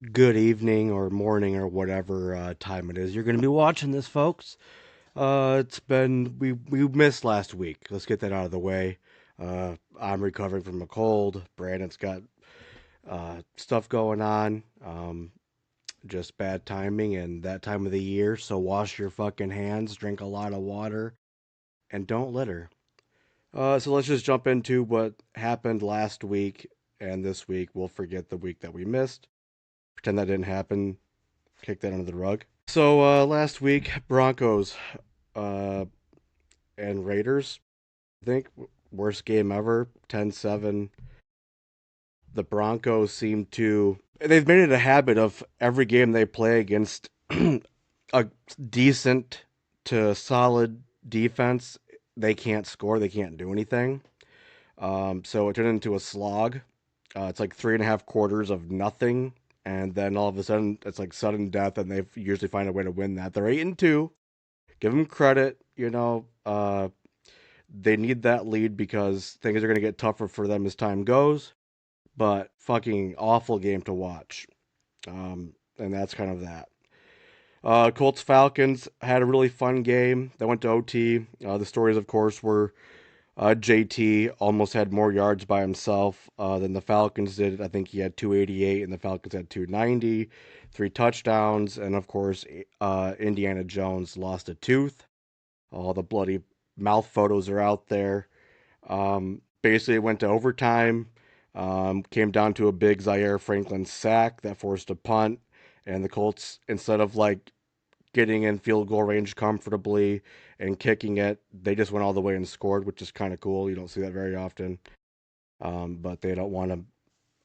Good evening or morning or whatever time it is you're going to be watching this, folks. It's been we missed last week. Let's get that out of the way. I'm recovering from a cold. Brandon's got stuff going on. Just bad timing and that time of the year. So wash your fucking hands, drink a lot of water, and don't litter. So let's just jump into what happened last week and this week. We'll forget the week that we missed. Pretend that didn't happen. Kick that under the rug. So last week, Broncos uh, and Raiders, I think worst game ever, 10-7. The Broncos seem to they've made it a habit of every game they play against a decent to solid defense, they can't score, they can't do anything. So it turned into a slog. It's like 3.5 quarters of nothing, and then all of a sudden it's like sudden death, and they usually find a way to win that. They're 8-2. Give them credit. They need that lead because things are going to get tougher for them as time goes. But fucking awful game to watch, and that's kind of that. Colts Falcons had a really fun game. They went to OT. The stories, of course, were JT almost had more yards by himself than the Falcons did. I think he had 288 and the Falcons had 290, 3 touchdowns, and of course, Indiana Jones lost a tooth. All the bloody mouth photos are out there. Basically, it went to overtime. Came down to a big Zaire Franklin sack that forced a punt, and the Colts, instead of like getting in field goal range comfortably and kicking it, they just went all the way and scored, which is kind of cool. You don't see that very often. But they don't want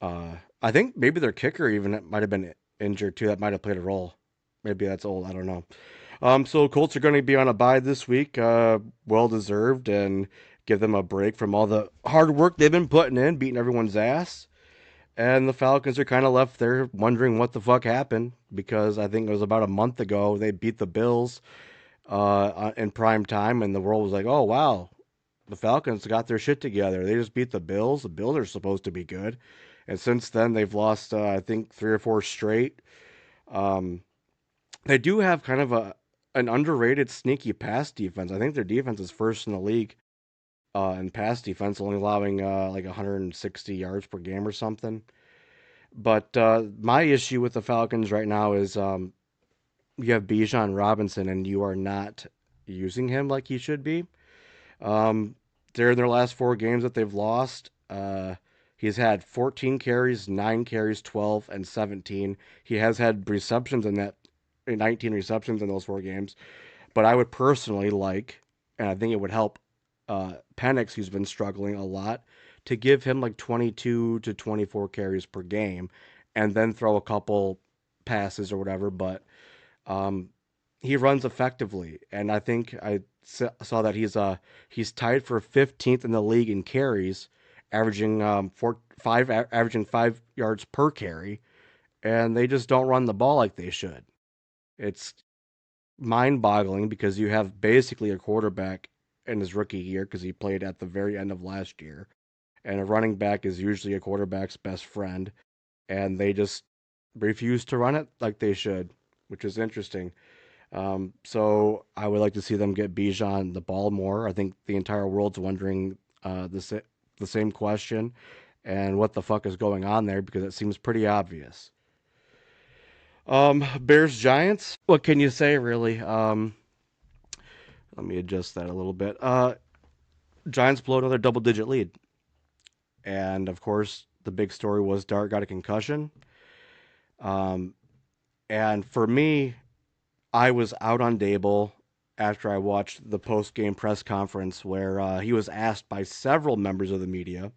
to. I think maybe their kicker even might have been injured too. That might have played a role. Maybe that's old. I don't know. So Colts are going to be on a bye this week, well deserved, and give them a break from all the hard work they've been putting in, beating everyone's ass. And the Falcons are kind of left there wondering what the fuck happened because I think it was about a month ago they beat the Bills in prime time, and the world was like, "Oh wow, the Falcons got their shit together. They just beat the Bills. The Bills are supposed to be good." And since then, they've lost, I think, 3 or 4 straight. Um, they do have kind of an underrated, sneaky pass defense. I think their defense is first in the league in pass defense, only allowing like 160 yards per game or something. But my issue with the Falcons right now is you have Bijan Robinson and you are not using him like he should be. Um, they're in their last 4 games that they've lost. He's had 14 carries, 9 carries, 12, and 17. He has had receptions in that 19 receptions in those 4 games. But I would personally like, and I think it would help Penix, who's been struggling a lot, to give him like 22 to 24 carries per game and then throw a couple passes or whatever. But um, he runs effectively, and I think I saw that he's tied for 15th in the league in carries, averaging averaging 5 yards per carry, and they just don't run the ball like they should. It's mind-boggling because you have basically a quarterback in his rookie year because he played at the very end of last year, and a running back is usually a quarterback's best friend, and they just refuse to run it like they should, which is interesting. So I would like to see them get Bijan the ball more. I think the entire world's wondering the same question and what the fuck is going on there because it seems pretty obvious. Bears Giants. What can you say really? Let me adjust that a little bit. Giants blow another double digit lead, and of course the big story was Dart got a concussion. Um, and for me, I was out on Daboll after I watched the post game press conference where he was asked by several members of the media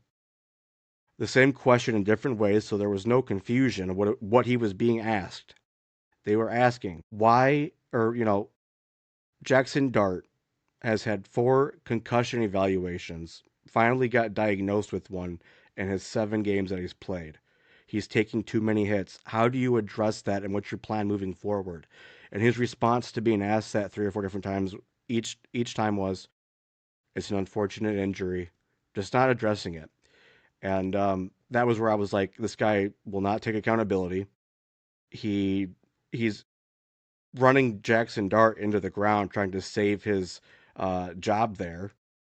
the same question in different ways, so there was no confusion of what he was being asked. They were asking why, or Jackson Dart has had 4 concussion evaluations, finally got diagnosed with one in his 7 games that he's played. He's taking too many hits. How do you address that, and what's your plan moving forward? And his response to being asked that 3 or 4 different times, each time was, "It's an unfortunate injury," just not addressing it. And that was where I was like, this guy will not take accountability. he he's running Jackson Dart into the ground trying to save his job there.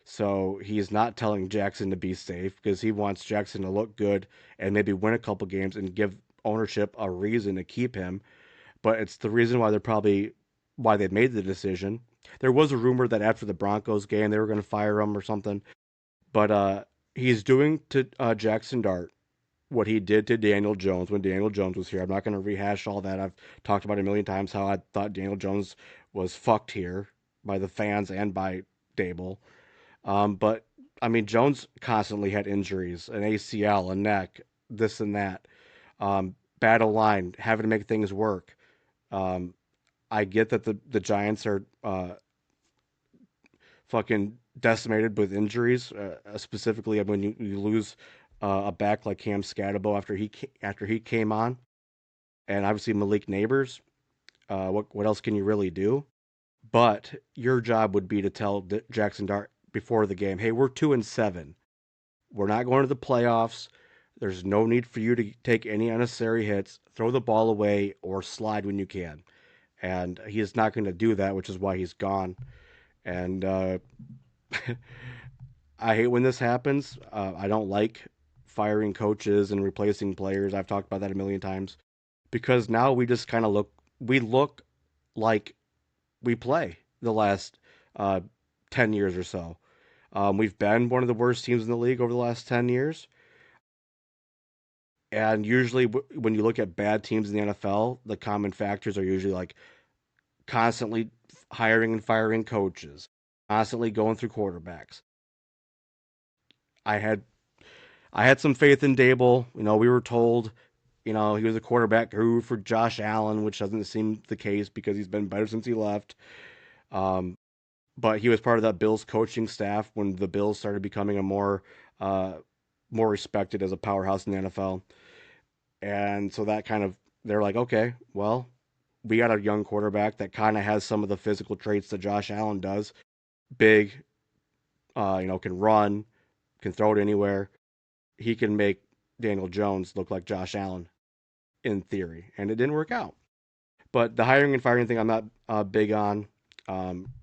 So he's not telling Jackson to be safe because he wants Jackson to look good and maybe win a couple games and give ownership a reason to keep him. But it's the reason why they made the decision. There was a rumor that after the Broncos game they were going to fire him or something, but he's doing to Jackson Dart what he did to Daniel Jones when Daniel Jones was here. I'm not going to rehash all that. I've talked about it a million times how I thought Daniel Jones was fucked here by the fans and by Daboll. But I mean, Jones constantly had injuries, an ACL, a neck, this and that. Battle line, having to make things work. Um, I get that the Giants are fucking decimated with injuries, specifically when you lose a back like Cam Scatabo after he came on, and obviously Malik Neighbors. What else can you really do? But your job would be to tell Jackson Dart before the game, hey, we're 2-7. We're not going to the playoffs. There's no need for you to take any unnecessary hits. Throw the ball away or slide when you can. And he is not going to do that, which is why he's gone. And I hate when this happens. I don't like firing coaches and replacing players. I've talked about that a million times because now we just kind of look like we play the last uh, 10 years or so. We've been one of the worst teams in the league over the last 10 years. And usually, when you look at bad teams in the NFL, the common factors are usually like constantly hiring and firing coaches, constantly going through quarterbacks. I had I had some faith in Daboll. You know, we were told, you know, he was a quarterback guru for Josh Allen, which doesn't seem the case because he's been better since he left. Um, but he was part of that Bills coaching staff when the Bills started becoming a uh, more respected as a powerhouse in the NFL. And so that kind of they're like, okay, well, we got a young quarterback that kind of has some of the physical traits that Josh Allen does. Big, can run, can throw it anywhere. He can make Daniel Jones look like Josh Allen in theory, and it didn't work out. But the hiring and firing thing, I'm not big on.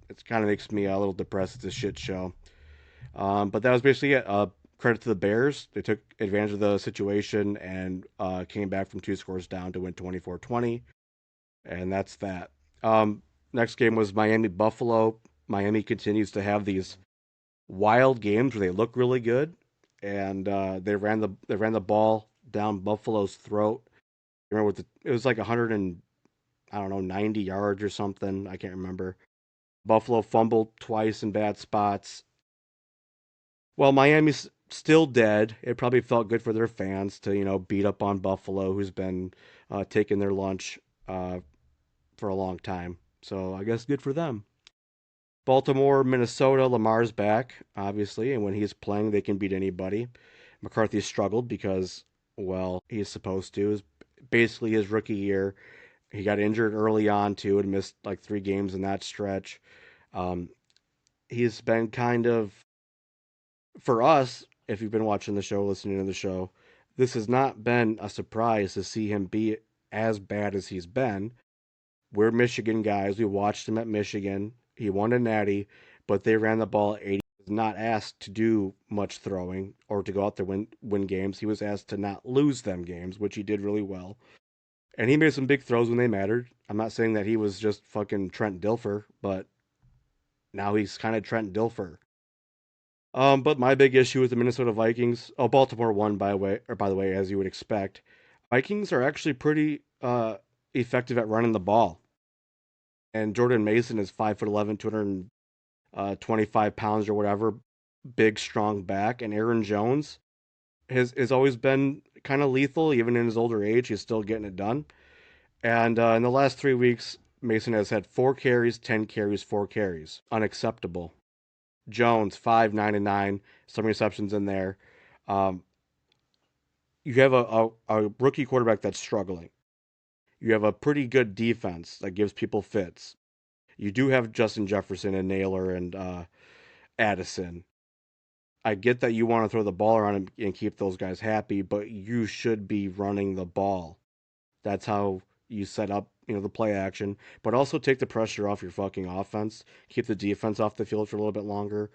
It kind of makes me a little depressed. It's a shit show. But that was basically it. Credit to the Bears. They took advantage of the situation and came back from two scores down to win 24-20. And that's that. Next game was Miami Buffalo. Miami continues to have these wild games where they look really good, and they ran the ball down Buffalo's throat. Remember it was like 100 and I don't know 90 yards or something. I can't remember. Buffalo fumbled twice in bad spots. Well, Miami's still dead. It probably felt good for their fans to beat up on Buffalo, who's been taking their lunch uh, for a long time. So I guess good for them. Baltimore, Minnesota, Lamar's back, obviously, and when he's playing, they can beat anybody. McCarthy struggled because, well, he's supposed to. It was basically his rookie year. He got injured early on, too, and missed like 3 games in that stretch. Um, he's been kind of, for us, if you've been watching the show, listening to the show, this has not been a surprise to see him be as bad as he's been. We're Michigan guys. We watched him at Michigan. He won a natty, but they ran the ball 80. He was not asked to do much throwing or to go out there win games. He was asked to not lose them games, which he did really well. And he made some big throws when they mattered. I'm not saying that he was just fucking Trent Dilfer, but now he's kind of Trent Dilfer. But my big issue with the Minnesota Vikings. Oh, Baltimore won by the way, as you would expect. Vikings are actually pretty effective at running the ball. And Jordan Mason is 5'11", 225 pounds or whatever, big strong back. And Aaron Jones has always been kind of lethal, even in his older age. He's still getting it done. And in the last 3 weeks, Mason has had 4 carries, 10 carries, 4 carries. Unacceptable. Jones 5, 9, and 9, some receptions in there. Um, you have a rookie quarterback that's struggling. You have a pretty good defense that gives people fits. You do have Justin Jefferson and Naylor and Addison. I get that you want to throw the ball around and keep those guys happy, but you should be running the ball. That's how you set up, the play action, but also take the pressure off your fucking offense. Keep the defense off the field for a little bit longer.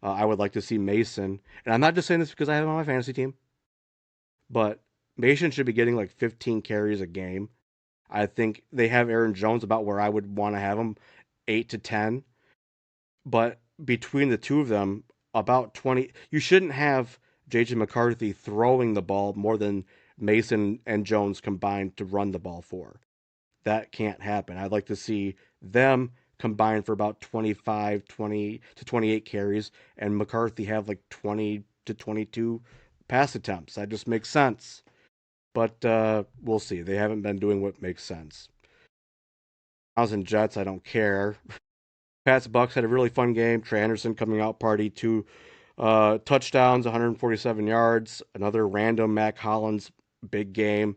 I would like to see Mason, and I'm not just saying this because I have him on my fantasy team, but Mason should be getting like 15 carries a game. I think they have Aaron Jones about where I would want to have him, 8 to 10. But between the two of them, about 20. You shouldn't have JJ McCarthy throwing the ball more than Mason and Jones combined to run the ball for. That can't happen. I'd like to see them combine for about 25, 20 to 28 carries, and McCarthy have like 20 to 22 pass attempts. That just makes sense. But we'll see. They haven't been doing what makes sense. Browns and Jets, I don't care. Pats Bucks had a really fun game. Trey Anderson coming out party, two touchdowns, 147 yards. Another random Mac Hollins big game.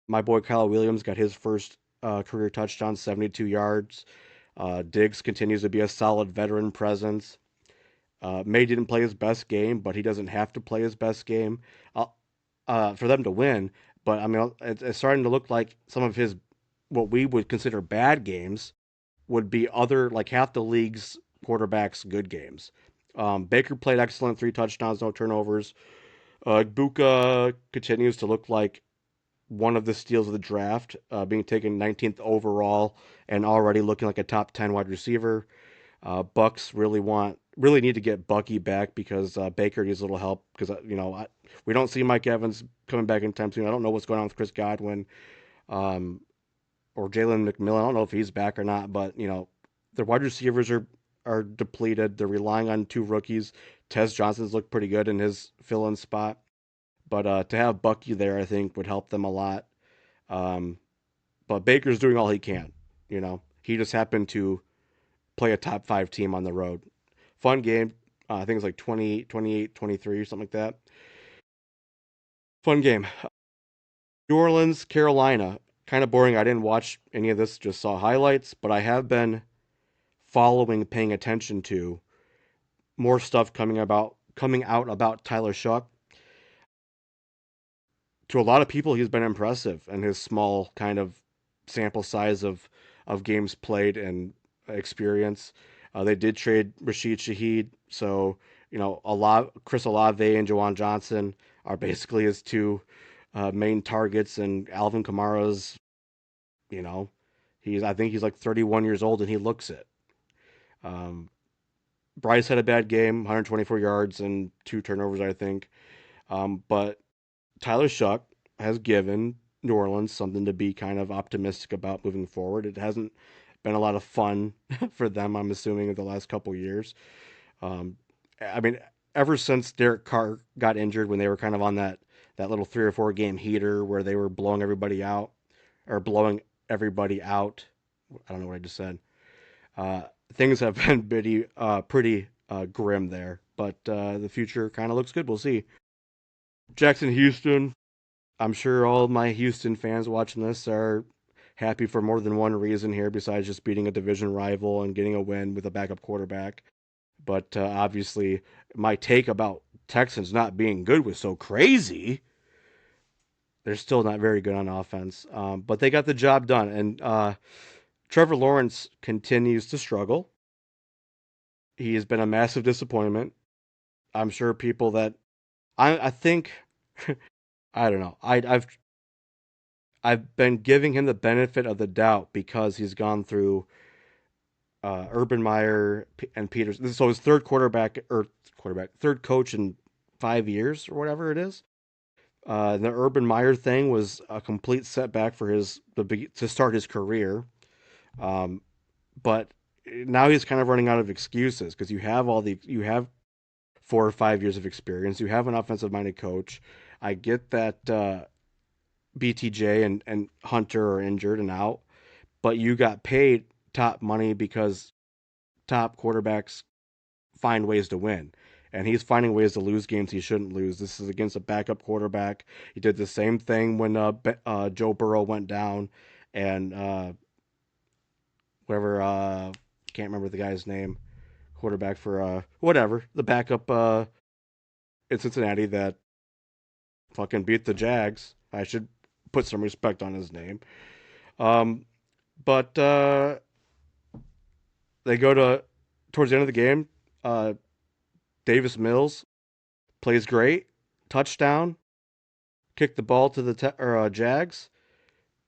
My boy Kyle Williams got his first career touchdown, 72 yards. Diggs continues to be a solid veteran presence. May didn't play his best game, but he doesn't have to play his best game for them to win. But I mean, it's starting to look like some of his what we would consider bad games would be other like half the league's quarterbacks' good games. Baker played excellent, 3 touchdowns, no turnovers. Buka continues to look like one of the steals of the draft, being taken 19th overall and already looking like a top 10 wide receiver. Bucks really need to get Bucky back because Baker needs a little help because we don't see Mike Evans coming back anytime soon. I don't know what's going on with Chris Godwin um, or Jalen McMillan. I don't know if he's back or not, but their wide receivers are depleted. They're relying on 2 rookies. Tez Johnson's looked pretty good in his fill-in spot, but to have Bucky there, I think would help them a lot. Um, but Baker's doing all he can. He just happened to play a top 5 team on the road. Fun game. I think it's like 28, 28, 23 or something like that. Fun game. New Orleans, Carolina. Kind of boring. I didn't watch any of this, just saw highlights, but I have been following, paying attention to more stuff coming out about Tyler Shuck. To a lot of people, he's been impressive in his small kind of sample size of games played and experience. They did trade Rashid Shaheed, so Chris Olave and Jawan Johnson are basically his two main targets, and Alvin Kamara's, you know, I think he's like 31 years old and he looks it. Um, Bryce had a bad game, 124 yards and 2 turnovers, I think. But Tyler Shuck has given New Orleans something to be kind of optimistic about moving forward. It hasn't been a lot of fun for them, I'm assuming, in the last couple years. Um, I mean, ever since Derek Carr got injured, when they were kind of on that little 3 or 4 game heater where they were blowing everybody out or blowing everybody out. I don't know what I just said. Uh, Things have been pretty grim there, but the future kind of looks good. We'll see. Jackson, Houston. I'm sure all of my Houston fans watching this are happy for more than one reason here, besides just beating a division rival and getting a win with a backup quarterback. But obviously, my take about Texans not being good was so crazy. They're still not very good on offense, but they got the job done. And Trevor Lawrence continues to struggle. He has been a massive disappointment. I'm sure people that I think I don't know. I've been giving him the benefit of the doubt because he's gone through Urban Meyer and Peters. So his third coach in 5 years or whatever it is. The Urban Meyer thing was a complete setback for to start his career. Um, but now he's kind of running out of excuses because you have 4 or 5 years of experience. You have an offensive minded coach. I get that BTJ and Hunter are injured and out, but you got paid top money because top quarterbacks find ways to win. And he's finding ways to lose games he shouldn't lose. This is against a backup quarterback. He did the same thing when Joe Burrow went down, and whatever can't remember the guy's name. Quarterback for whatever the backup in Cincinnati that fucking beat the Jags. I should put some respect on his name. Um, but they go to towards the end of the game. Uh, Davis Mills plays great, touchdown, kicked the ball to the Jags,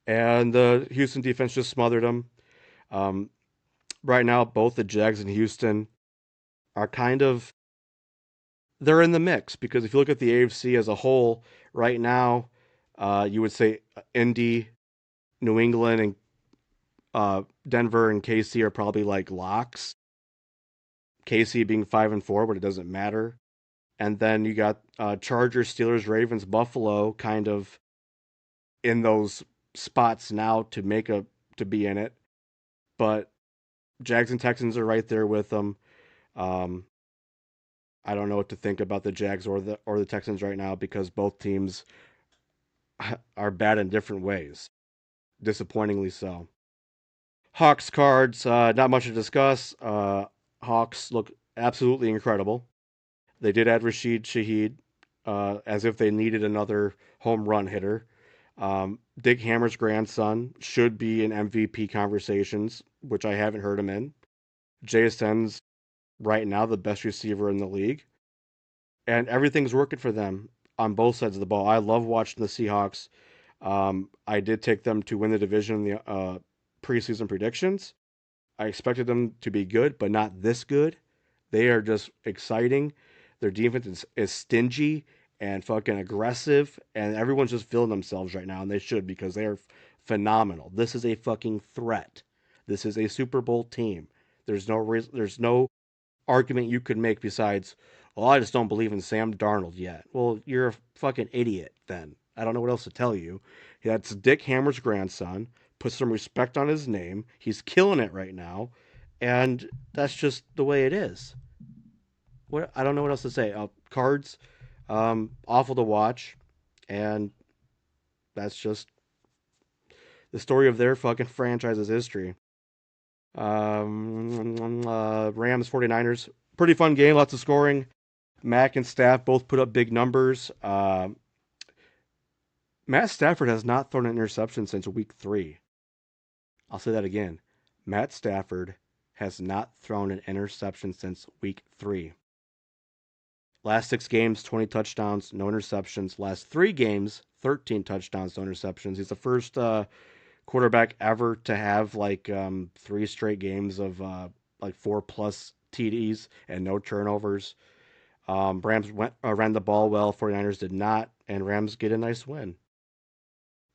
and the Houston defense just smothered them. Um, right now, both the Jags and Houston are kind of they're in the mix because if you look at the AFC as a whole, right now, you would say Indy, New England, and Denver and KC are probably like locks. KC being 5-4, but it doesn't matter. And then you got Chargers, Steelers, Ravens, Buffalo, kind of in those spots now to be in it. But Jags and Texans are right there with them. Um, I don't know what to think about the Jags or the Texans right now because both teams are bad in different ways. Disappointingly so. Hawks cards, not much to discuss. Hawks look absolutely incredible. They did add Rashid Shaheed as if they needed another home run hitter. Dick Hammer's grandson should be in MVP conversations, which I haven't heard him in. JSN's right now the best receiver in the league, and everything's working for them on both sides of the ball. I love watching the Seahawks. I did take them to win the division in the preseason predictions. I expected them to be good, but not this good. They are just exciting. Their defense is stingy and fucking aggressive, and everyone's just feeling themselves right now, and they should because they are phenomenal. This is a fucking threat. This is a Super Bowl team. There's no argument you could make besides, well, I just don't believe in Sam Darnold yet. Well, you're a fucking idiot then. I don't know what else to tell you. That's Dick Hammer's grandson. Put some respect on his name. He's killing it right now. And that's just the way it is. What I don't know what else to say. Cards, awful to watch, and that's just the story of their fucking franchise's history. Rams 49ers, pretty fun game, lots of scoring. Mack and Staff both put up big numbers. Matt Stafford has not thrown an interception since week 3. I'll say that again. Matt Stafford has not thrown an interception since week 3. Last 6 games, 20 touchdowns, no interceptions. Last 3 games, 13 touchdowns, no interceptions. He's the first quarterback ever to have like 3 straight games of like 4+ TDs and no turnovers. Rams ran the ball well. 49ers did not, and Rams get a nice win.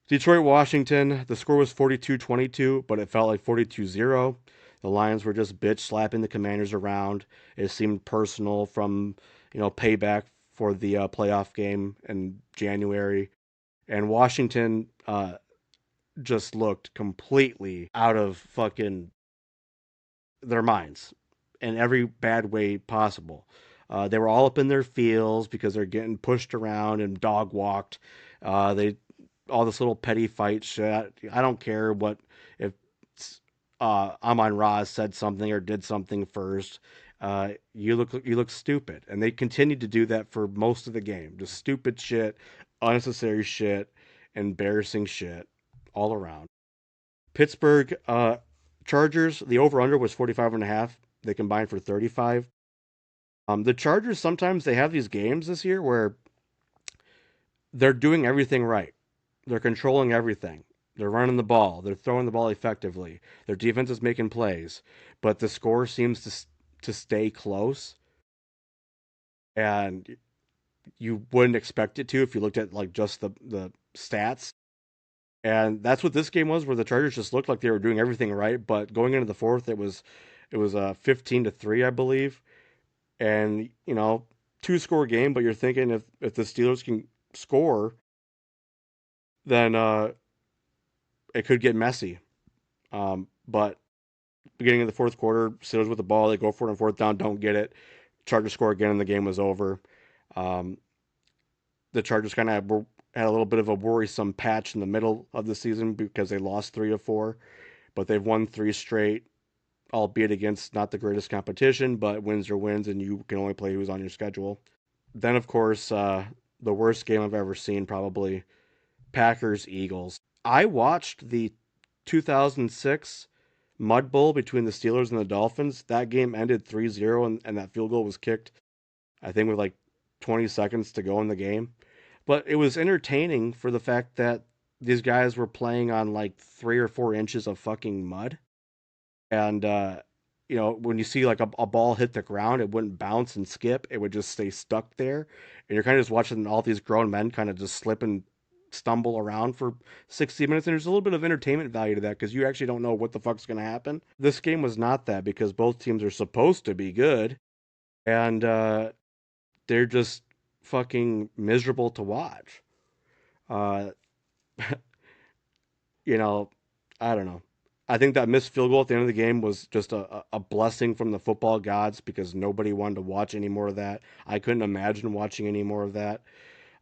Detroit, Washington, the score was 42-22, but it felt like 42-0. The Lions were just bitch slapping the Commanders around. It seemed personal from, payback for the playoff game in January. And Washington just looked completely out of fucking their minds in every bad way possible. They were all up in their feels because they're getting pushed around and dog walked. They all this little petty fight shit. I don't care what if Amon Ra said something or did something first. You look stupid, and they continued to do that for most of the game. Just stupid shit, unnecessary shit, embarrassing shit all around. Pittsburgh Chargers, the over under was 45.5. They combined for 35. The Chargers sometimes they have these games this year where they're doing everything right. They're controlling everything. They're running the ball. They're throwing the ball effectively. Their defense is making plays, but the score seems to stay close, and you wouldn't expect it to if you looked at like just the stats. And that's what this game was, where the Chargers just looked like they were doing everything right. But going into the fourth, it was 15-3, I believe, and 2-score game. But you're thinking if the Steelers can score, then it could get messy. But beginning of the fourth quarter, Steelers with the ball, they go for it on fourth down, don't get it. Chargers score again, and the game was over. Um, the Chargers kind of had a little bit of a worrisome patch in the middle of the season because they lost 3 of 4, but they've won 3 straight, albeit against not the greatest competition, but wins are wins, and you can only play who's on your schedule. Then, of course, the worst game I've ever seen, probably Packers Eagles. I watched the 2006 Mud Bowl between the Steelers and the Dolphins. That game ended 3-0, and that field goal was kicked, I think, with like 20 seconds to go in the game. But it was entertaining for the fact that these guys were playing on like 3 or 4 inches of fucking mud. And, when you see like a ball hit the ground, it wouldn't bounce and skip. It would just stay stuck there. And you're kind of just watching all these grown men kind of just slip and stumble around for 60 minutes. And there's a little bit of entertainment value to that because you actually don't know what the fuck's going to happen. This game was not that because both teams are supposed to be good. And they're just fucking miserable to watch. Uh, you know, I don't know. I think that missed field goal at the end of the game was just a blessing from the football gods because nobody wanted to watch any more of that. I couldn't imagine watching any more of that.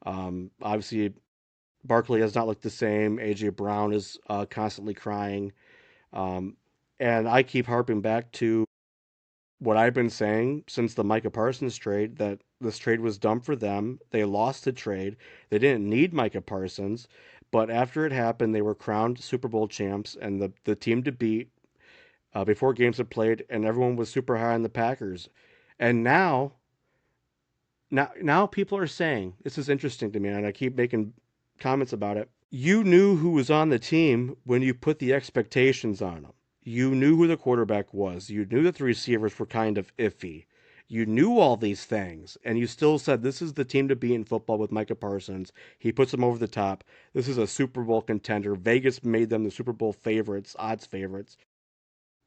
Obviously, Barkley has not looked the same. AJ Brown is constantly crying. Um, and I keep harping back to what I've been saying since the Micah Parsons trade, that this trade was dumb for them. They lost the trade. They didn't need Micah Parsons, but after it happened, they were crowned Super Bowl champs and the team to beat before games had played, and everyone was super high on the Packers. And now people are saying, this is interesting to me, and I keep making comments about it. You knew who was on the team when you put the expectations on them. You knew who the quarterback was. You knew that the receivers were kind of iffy. You knew all these things, and you still said this is the team to be in football with Micah Parsons. He puts them over the top. This is a Super Bowl contender. Vegas made them the Super Bowl favorites, odds favorites.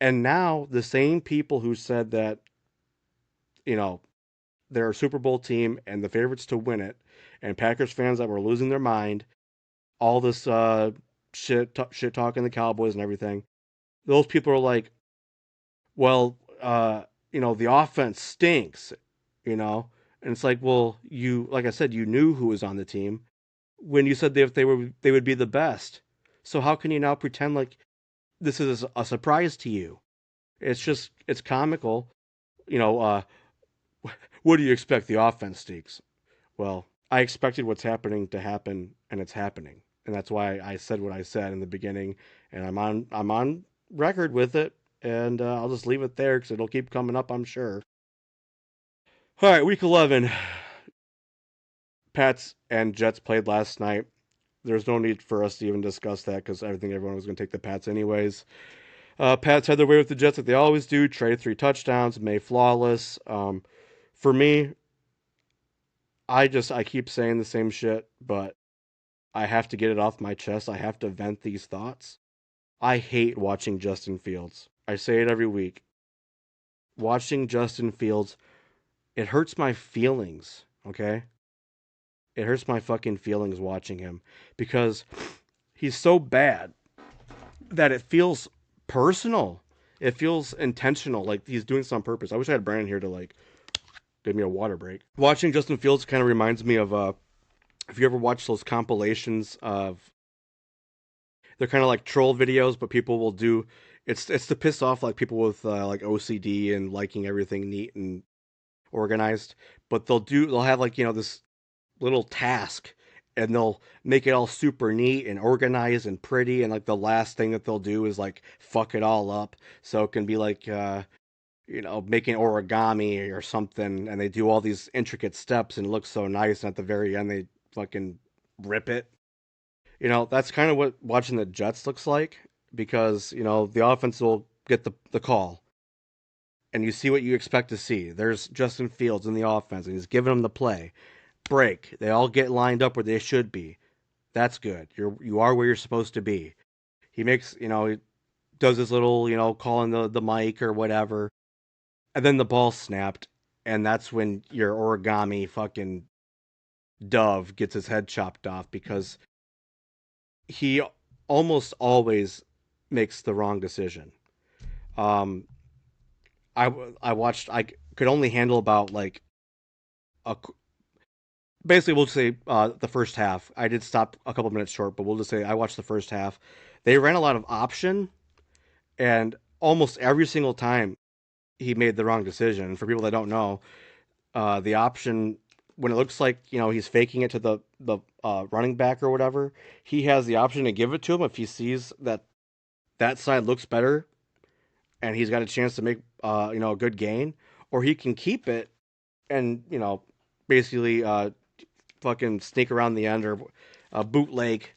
And now the same people who said that, you know, they're a Super Bowl team and the favorites to win it, and Packers fans that were losing their mind, all this shit talking the Cowboys and everything. Those people are like, well, the offense stinks, and it's like, well, like I said, you knew who was on the team when you said they would be the best. So how can you now pretend like this is a surprise to you? It's comical. You know, what do you expect? The offense stinks. Well, I expected what's happening to happen, and it's happening, and that's why I said what I said in the beginning, and I'm on record with it, and I'll just leave it there because it'll keep coming up, I'm sure. All right, week 11. Pats and Jets played last night. There's no need for us to even discuss that because I think everyone was going to take the Pats anyways. Pats had their way with the Jets like they always do. Traded 3 touchdowns, May flawless. For me, I keep saying the same shit, but I have to get it off my chest. I have to vent these thoughts. I hate watching Justin Fields. I say it every week. Watching Justin Fields, it hurts my feelings, okay? It hurts my fucking feelings watching him because he's so bad that it feels personal. It feels intentional, like he's doing this on purpose. I wish I had Brandon here to like give me a water break. Watching Justin Fields kind of reminds me of if you ever watch those compilations of, they're kind of like troll videos, but people will do, it's to piss off like people with like OCD and liking everything neat and organized. But they'll have like this little task, and they'll make it all super neat and organized and pretty, and like the last thing that they'll do is like fuck it all up, so it can be like making origami or something, and they do all these intricate steps and it looks so nice, and at the very end they fucking rip it. That's kind of what watching the Jets looks like, because the offense will get the call, and you see what you expect to see. There's Justin Fields in the offense, and he's giving them the play. Break. They all get lined up where they should be. That's good. You are where you're supposed to be. He makes, he does his little, calling the mic or whatever, and then the ball snapped, and that's when your origami fucking dove gets his head chopped off because he almost always makes the wrong decision. Um, I watched. I could only handle about like a basically we'll just say the first half. I did stop a couple minutes short, but we'll just say I watched the first half. They ran a lot of option, and almost every single time he made the wrong decision. And for people that don't know, the option, when it looks like he's faking it to the running back or whatever, he has the option to give it to him if he sees that that side looks better and he's got a chance to make a good gain, or he can keep it and basically fucking sneak around the end or bootleg,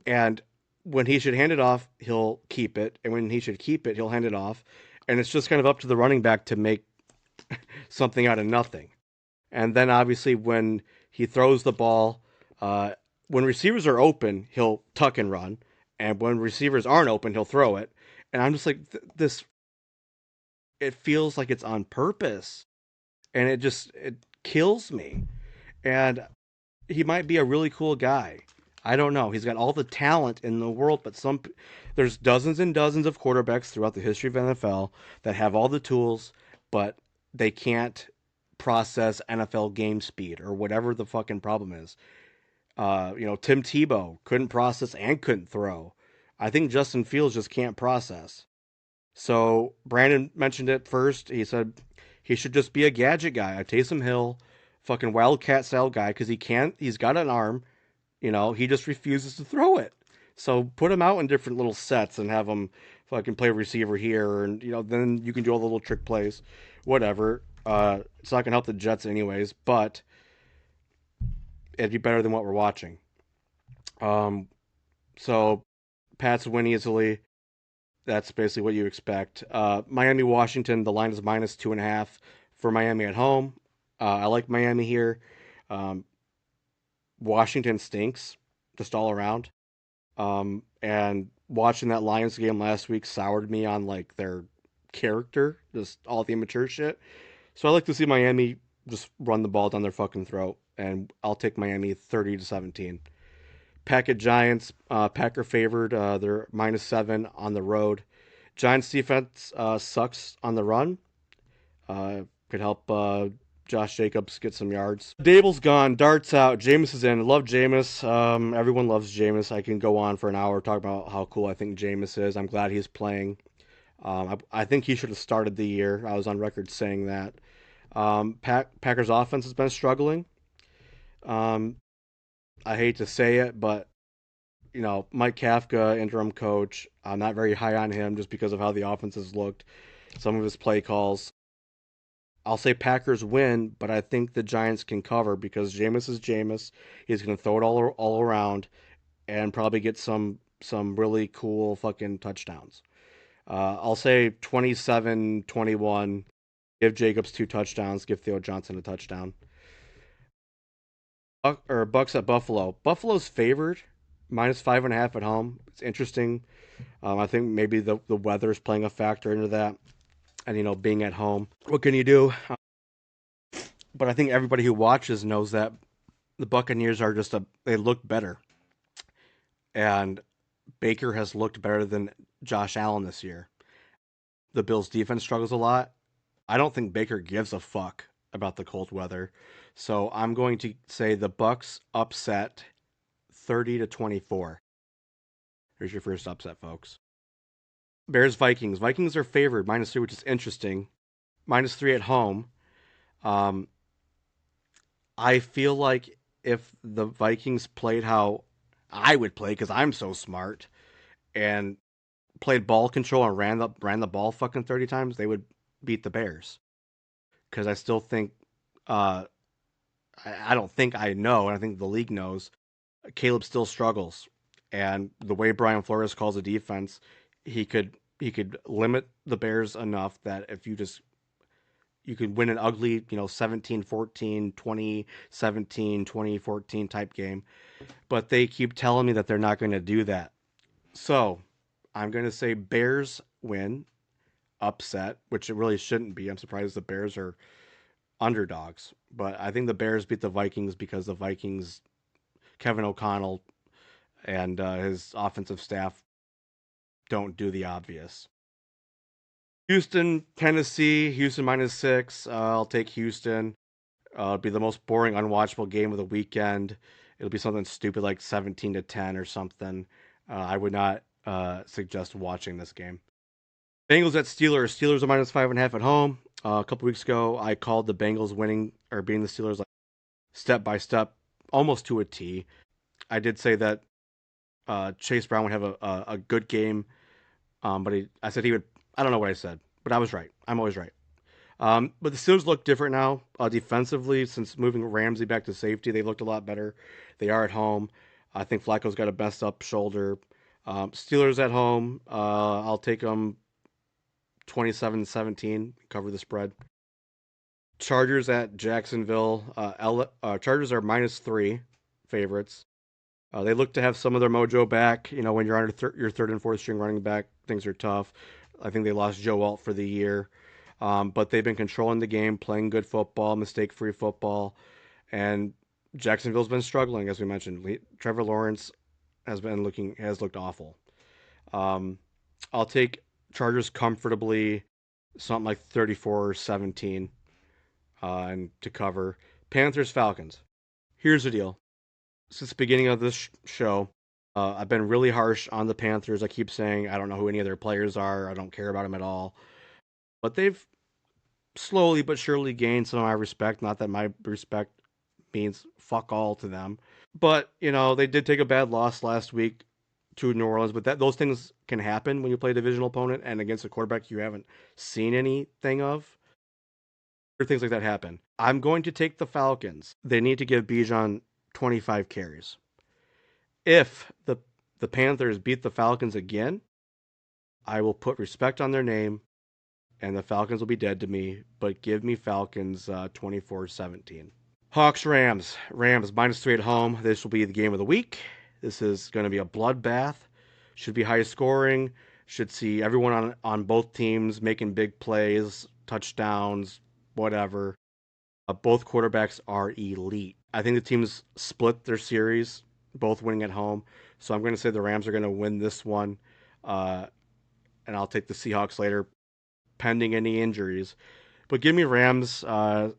and when he should hand it off, he'll keep it, and when he should keep it, he'll hand it off, and it's just kind of up to the running back to make something out of nothing. And then obviously when he throws the ball, uh, when receivers are open, he'll tuck and run, and when receivers aren't open, he'll throw it. And I'm just like, this. It feels like it's on purpose, and it kills me. And he might be a really cool guy. I don't know. He's got all the talent in the world, but there's dozens and dozens of quarterbacks throughout the history of NFL that have all the tools, but they can't process NFL game speed or whatever the fucking problem is. Tim Tebow couldn't process and couldn't throw. I think Justin Fields just can't process. So Brandon mentioned it first. He said he should just be a gadget guy, a Taysom Hill, fucking wildcat style guy, because he can't. He's got an arm. He just refuses to throw it. So put him out in different little sets and have him fucking play receiver here, and then you can do all the little trick plays, whatever. It's not gonna help the Jets anyways, but it'd be better than what we're watching. Um, so Pats win easily. That's basically what you expect. Miami, Washington, the line is -2.5 for Miami at home. I like Miami here. Um, Washington stinks just all around. And watching that Lions game last week soured me on like their character, just all the immature shit. So I like to see Miami just run the ball down their fucking throat, and I'll take Miami 30-17. Packet Giants, Packer favored. They're -7 on the road. Giants defense sucks on the run. Could help Josh Jacobs get some yards. Daboll's gone. Dart's out. Jameis is in. Love Jameis. Everyone loves Jameis. I can go on for an hour talking about how cool I think Jameis is. I'm glad he's playing. I think he should have started the year. I was on record saying that. Packers offense has been struggling. Um, I hate to say it, but Mike Kafka, interim coach, I'm not very high on him just because of how the offense has looked. Some of his play calls. I'll say Packers win, but I think the Giants can cover because Jameis is Jameis. He's going to throw it all around and probably get some really cool fucking touchdowns. I'll say 27-21. Give Jacobs 2 touchdowns. Give Theo Johnson a touchdown. Bucks at Buffalo. Buffalo's favored, -5.5 at home. It's interesting. I think maybe the weather is playing a factor into that, and being at home. What can you do? But I think everybody who watches knows that the Buccaneers are they look better, and Baker has looked better than Josh Allen this year. The Bills' defense struggles a lot. I don't think Baker gives a fuck about the cold weather, so I'm going to say the Bucks upset 30-24. Here's your first upset, folks. Bears Vikings. Vikings are favored -3, which is interesting. -3 at home. Um, I feel like if the Vikings played how I would play, because I'm so smart, and played ball control and ran the ball fucking 30 times, they would beat the Bears. Because I still think, uh, I don't think I know, and I think the league knows, Caleb still struggles, and the way Brian Flores calls a defense, he could limit the Bears enough that if you could win an ugly, 17-14, 20-17, 20-14 type game. But they keep telling me that they're not going to do that. So I'm going to say Bears win, upset, which it really shouldn't be. I'm surprised the Bears are underdogs. But I think the Bears beat the Vikings because the Vikings, Kevin O'Connell, and his offensive staff don't do the obvious. Houston, Tennessee, Houston -6. I'll take Houston. It'll be the most boring, unwatchable game of the weekend. It'll be something stupid like 17-10 or something. I would not suggest watching this game. Bengals at Steelers. Steelers are -5.5 at home. A couple weeks ago, I called the Bengals winning or beating the Steelers like step by step, almost to a T. I did say that Chase Brown would have a good game I said he would. I don't know what I said, but I was right. I'm always right. But the Steelers look different now defensively since moving Ramsey back to safety. They looked a lot better. They are at home. I think Flacco's got a best up shoulder. Steelers at home. I'll take them 27-17. Cover the spread. Chargers at Jacksonville. Chargers are -3 favorites. They look to have some of their mojo back. You know, when you're under your third and fourth string running back, things are tough. I think they lost Joe Alt for the year. But they've been controlling the game, playing good football, mistake-free football, and Jacksonville's been struggling, as we mentioned. Trevor Lawrence has looked awful. Um, I'll take Chargers comfortably, something like 34-17, and to cover. Panthers Falcons. Here's the deal. Since the beginning of this show, I've been really harsh on the Panthers. I keep saying I don't know who any of their players are. I don't care about them at all. But they've slowly but surely gained some of my respect. Not that my respect means fuck all to them. But, you know, they did take a bad loss last week to New Orleans, but those things can happen when you play a divisional opponent and against a quarterback you haven't seen anything of. Things like that happen. I'm going to take the Falcons. They need to give Bijan 25 carries. If the Panthers beat the Falcons again, I will put respect on their name and the Falcons will be dead to me, but give me Falcons 24-17. Hawks Rams. Rams -3 at home. This will be the game of the week. This is going to be a bloodbath. Should be high scoring. Should see everyone on both teams making big plays, touchdowns, whatever. Both quarterbacks are elite. I think the teams split their series, both winning at home. So I'm going to say the Rams are going to win this one. And I'll take the Seahawks later, pending any injuries. But give me Rams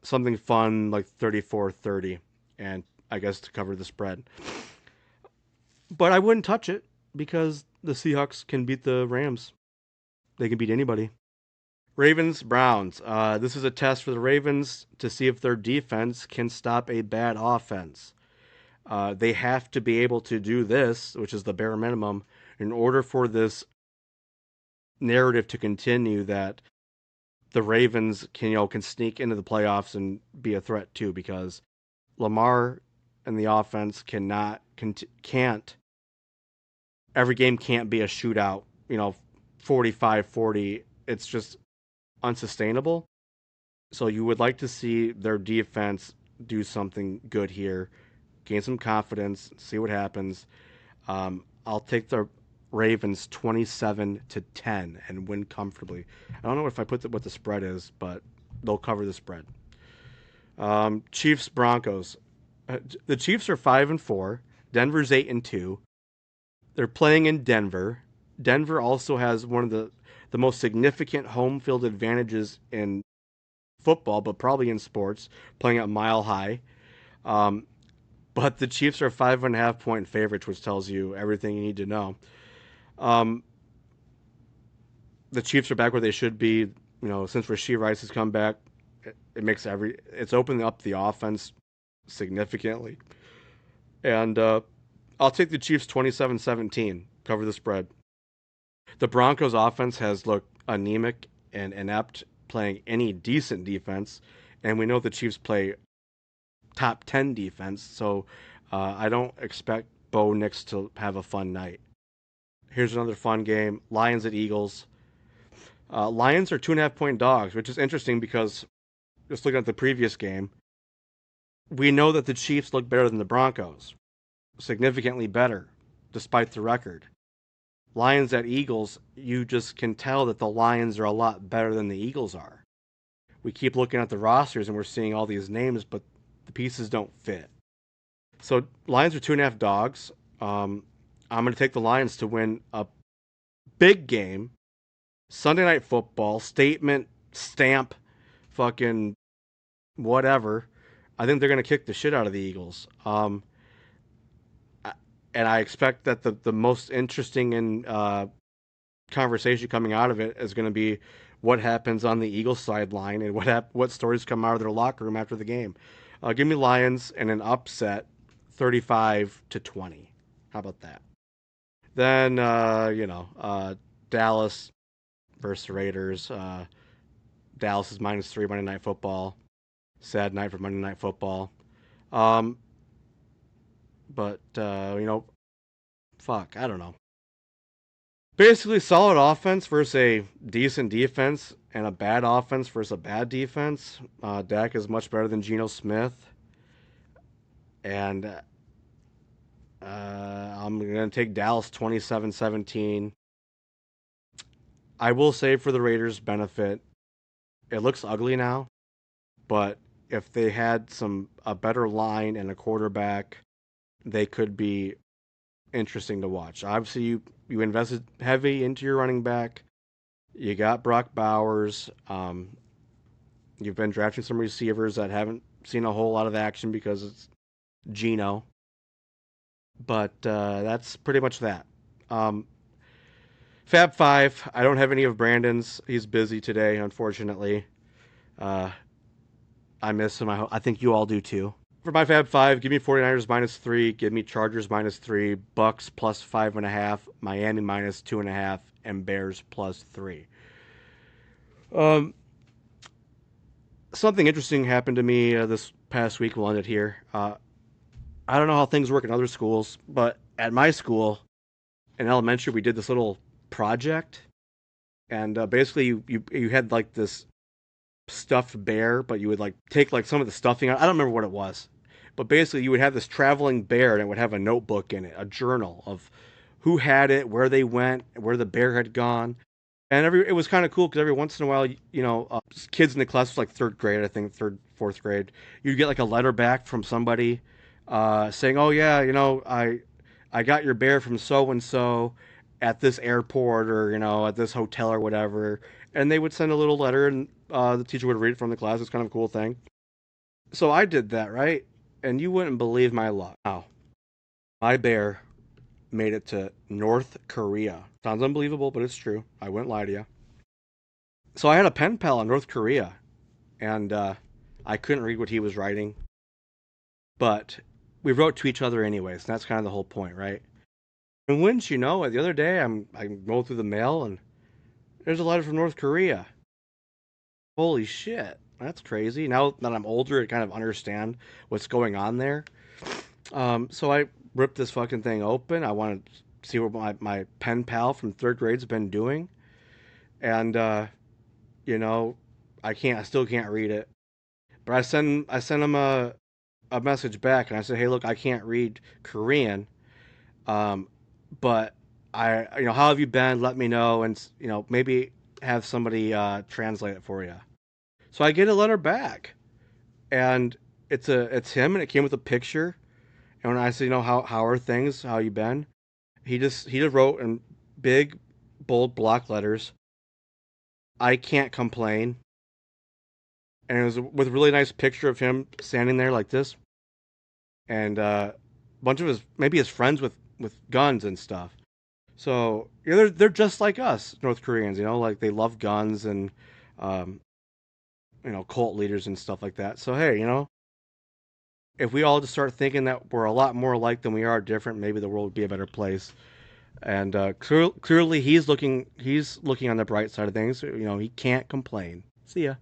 something fun like 34-30, and I guess to cover the spread. But I wouldn't touch it because the Seahawks can beat the Rams. They can beat anybody. Ravens, Browns. This is a test for the Ravens to see if their defense can stop a bad offense. They have to be able to do this, which is the bare minimum, in order for this narrative to continue that the Ravens can sneak into the playoffs and be a threat too, because Lamar and the offense can't every game can't be a shootout, 45-40. It's just unsustainable. So you would like to see their defense do something good here, gain some confidence, see what happens. I'll take the Ravens 27-10 and win comfortably. I don't know if I put what the spread is, but they'll cover the spread. Chiefs Broncos. The Chiefs are 5-4. Denver's 8-2. They're playing in Denver. Denver also has one of the most significant home field advantages in football, but probably in sports, playing at Mile High. Um, but the Chiefs are 5.5 point favorites, which tells you everything you need to know. Um, the Chiefs are back where they should be. Since Rashee Rice has come back, it's opening up the offense significantly. And I'll take the Chiefs 27-17, cover the spread. The Broncos offense has looked anemic and inept playing any decent defense, and we know the Chiefs play top 10 defense, so I don't expect Bo Nix to have a fun night. Here's another fun game. Lions at Eagles. Lions are 2.5 point dogs, which is interesting because just looking at the previous game, we know that the Chiefs look better than the Broncos. Significantly better, despite the record. Lions at Eagles, you just can tell that the Lions are a lot better than the Eagles are. We keep looking at the rosters and we're seeing all these names, but the pieces don't fit. So Lions are 2.5 dogs. I'm going to take the Lions to win a big game. Sunday Night Football, statement, stamp, fucking whatever. I think they're going to kick the shit out of the Eagles. And I expect that the most interesting and conversation coming out of it is going to be what happens on the Eagles sideline and what stories come out of their locker room after the game. Give me Lions and an upset, 35-20. How about that? Then Dallas versus the Raiders. Dallas is -3 Monday Night Football. Sad night for Monday Night Football. Um, but fuck, I don't know. Basically, solid offense versus a decent defense, and a bad offense versus a bad defense. Dak is much better than Geno Smith, and I'm going to take Dallas 27-17. I will say for the Raiders' benefit, it looks ugly now, but if they had a better line and a quarterback, they could be interesting to watch. Obviously, you invested heavy into your running back. You got Brock Bowers. You've been drafting some receivers that haven't seen a whole lot of action because it's Geno. But that's pretty much that. Um, Fab Five. I don't have any of Brandon's. He's busy today, unfortunately. Uh, I miss him. I think you all do too. For my Fab Five, give me 49ers -3. Give me Chargers -3. Bucks +5.5. Miami -2.5. And Bears +3. Um, Something interesting happened to me this past week. We'll end it here. I don't know how things work in other schools, but at my school in elementary, we did this little project, and basically you had like this stuffed bear, but you would like take like some of the stuffing out. I don't remember what it was, but basically you would have this traveling bear, and it would have a notebook in it, a journal of who had it, where they went, where the bear had gone, and it was kind of cool because every once in a while, kids in the class was like third grade, I think third, fourth grade, you'd get like a letter back from somebody saying, "Oh yeah, I got your bear from so and so at this airport or at this hotel or whatever," and they would send a little letter, and the teacher would read it from the class. It's kind of a cool thing. So I did that, right? And you wouldn't believe my luck. Wow, my bear made it to North Korea. Sounds unbelievable, but it's true. I wouldn't lie to you. So I had a pen pal in North Korea, and I couldn't read what he was writing, but we wrote to each other anyways. And that's kind of the whole point, right? And wouldn't you know it, the other day I'm going through the mail, and there's a letter from North Korea. Holy shit, that's crazy. Now that I'm older, I kind of understand what's going on there. So I ripped this fucking thing open. I wanted to see what my pen pal from third grade's been doing, and you know, I still can't read it. But I sent him a message back, and I said, hey, look, I can't read Korean, um, but how have you been? Let me know, and maybe have somebody translate it for you. So I get a letter back, and it's him, and it came with a picture. And when I said, how are things? How you been? He just wrote in big, bold block letters, I can't complain. And it was with a really nice picture of him standing there like this, and a bunch of his friends with guns and stuff. So they're just like us, North Koreans. Like they love guns and um, cult leaders and stuff like that. So hey, if we all just start thinking that we're a lot more alike than we are different, maybe the world would be a better place. And clearly, he's looking on the bright side of things. He can't complain. See ya.